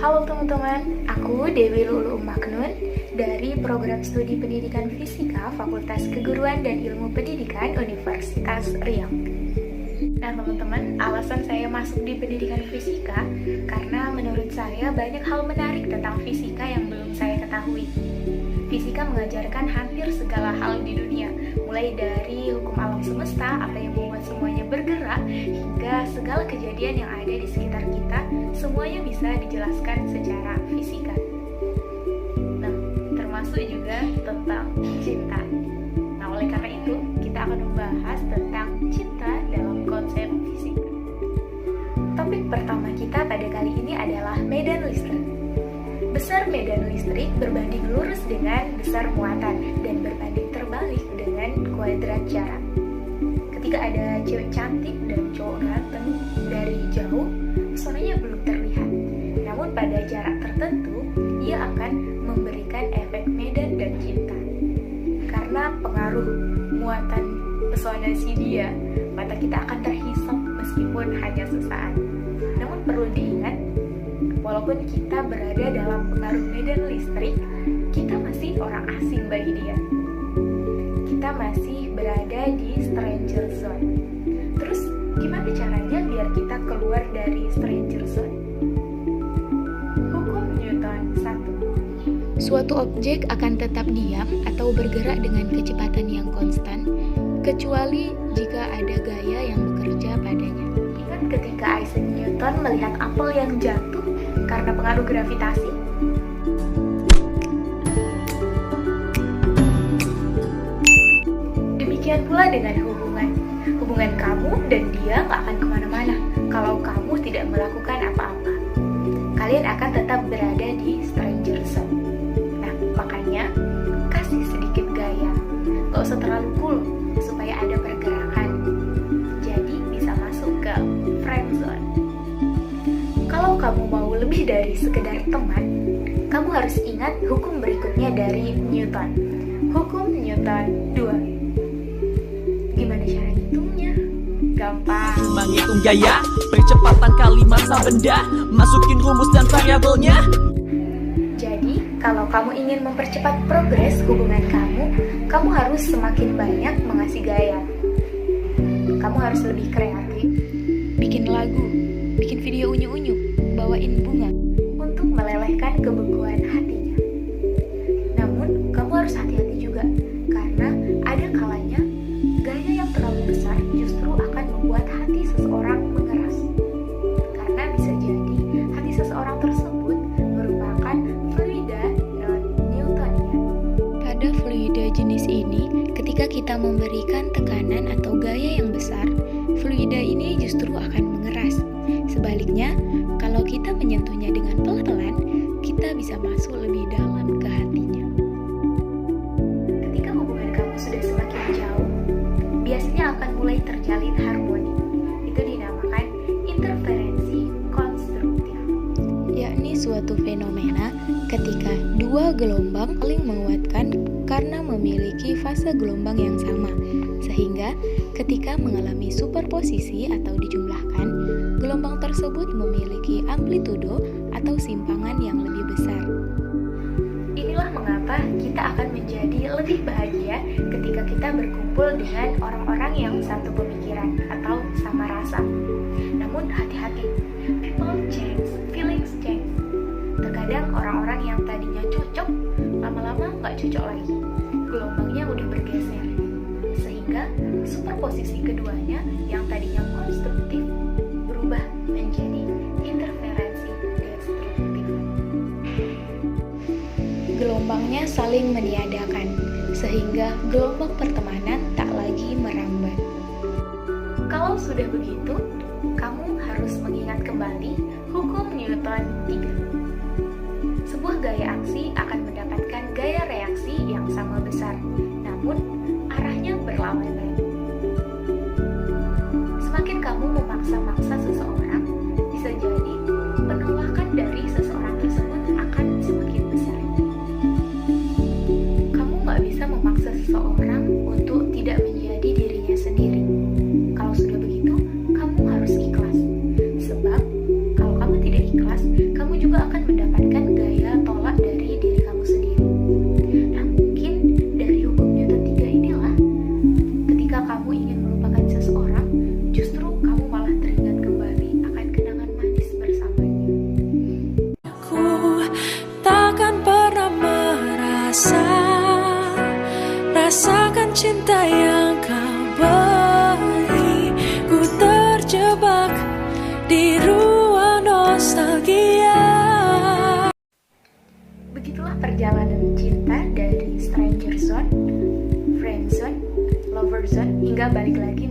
Halo teman-teman, aku Dewi Lulu Maknun dari Program Studi Pendidikan Fisika Fakultas Keguruan dan Ilmu Pendidikan Universitas Riau. Nah teman-teman, alasan saya masuk di pendidikan fisika karena menurut saya banyak hal menarik tentang fisika yang belum saya ketahui. Fisika mengajarkan hampir segala hal di dunia, mulai dari hukum alam semesta, apa yang membuat semuanya bergerak, hingga segala kejadian yang ada di sekitar kita, semuanya bisa dijelaskan secara fisika. Nah, termasuk juga tentang cinta. Nah, oleh karena itu, kita akan membahas tentang cinta dalam konsep fisika. Topik pertama kita pada kali ini adalah medan listrik. Besar medan listrik berbanding lurus dengan besar muatan dan berbanding terbalik dengan kuadrat jarak. Ketika ada cewek cantik dan cowok ganteng dari jauh, pesonanya belum terlihat. Namun pada jarak tertentu, ia akan memberikan efek medan dan cinta. Karena pengaruh muatan pesona si dia, mata kita akan terhisap meskipun hanya sesaat. Namun perlu diingat, walaupun kita berada dalam pengaruh medan listrik, kita masih orang asing bagi dia. Kita masih berada di stranger zone. Terus, gimana caranya biar kita keluar dari stranger zone? Hukum Newton 1. Suatu objek akan tetap diam atau bergerak dengan kecepatan yang konstan, kecuali jika ada gaya yang bekerja padanya. Ingat ketika Isaac Newton melihat apel yang jatuh karena pengaruh gravitasi? Demikian pula dengan hubungan kamu dan dia gak akan kemana-mana kalau kamu tidak melakukan apa-apa. Kalian akan tetap berada di stranger zone. Nah, makanya kasih sedikit gaya, gak usah terlalu cool supaya ada pergerakan, jadi bisa masuk ke friend zone. Kalau kamu mau lebih dari sekedar teman, kamu harus ingat hukum berikutnya dari Newton. Hukum Newton 2. Gimana cara hitungnya? Gampang. Menghitung gaya, percepatan kali massa benda, masukin rumus dan variabelnya. Jadi, kalau kamu ingin mempercepat progres hubungan kamu harus semakin banyak mengasih gaya. Kamu harus lebih kreatif, Bikin lagu, bikin video unyu-unyu, bawain bunga. untuk melelehkan kebekuan hatinya. Namun, kamu harus hati-hati juga, karena ada kalanya gaya yang terlalu besar justru akan membuat hati seseorang mengeras. Karena bisa jadi hati seseorang tersebut merupakan fluida non-Newtonian. Pada fluida jenis ini, ketika kita memberikan tekanan atau gaya yang besar, fluida ini justru akan mengeras. Sebaliknya, kalau kita menyentuhnya dengan pelan-pelan, kita bisa masuk lebih dalam ke hatinya. Ketika hubungan kamu sudah semakin jauh, biasanya akan mulai terjalin harmoni. Itu dinamakan interferensi konstruktif. Yakni suatu fenomena ketika dua gelombang saling menguatkan karena memiliki fase gelombang yang sama, sehingga ketika mengalami superposisi atau dijumlahkan, gelombang tersebut memiliki amplitudo atau simpangan yang lebih besar. Inilah mengapa kita akan menjadi lebih bahagia ketika kita berkumpul dengan orang-orang yang satu pemikiran atau sama rasa. Namun hati-hati, people change, feelings change. Terkadang orang-orang yang tadinya cocok, lama-lama nggak cocok lagi. Gelombangnya udah bergeser. Sehingga superposisi keduanya yang tadinya konstruktif berubah menjadi interferensi destruktif. Gelombangnya saling meniadakan, sehingga gelombang pertemanan tak lagi merambat. Kalau sudah begitu, kamu harus mengingat kembali hukum Newton 3. Sebuah gaya aksi akan mendapatkan gaya reaksi yang sama besar, namun arahnya berlawanan. Semakin kamu memaksa-maksa seseorang, bisa jadi penolakan dari seseorang tersebut akan semakin besar. Kamu nggak bisa memaksa seseorang untuk tidak menjadi dirinya sendiri. Kalau sudah begitu, kamu harus ikhlas. Sebab, kalau kamu tidak ikhlas, kamu cinta yang kau beri, ku terjebak di ruang nostalgia. Begitulah perjalanan cinta dari stranger zone, friend zone, lover zone, hingga balik lagi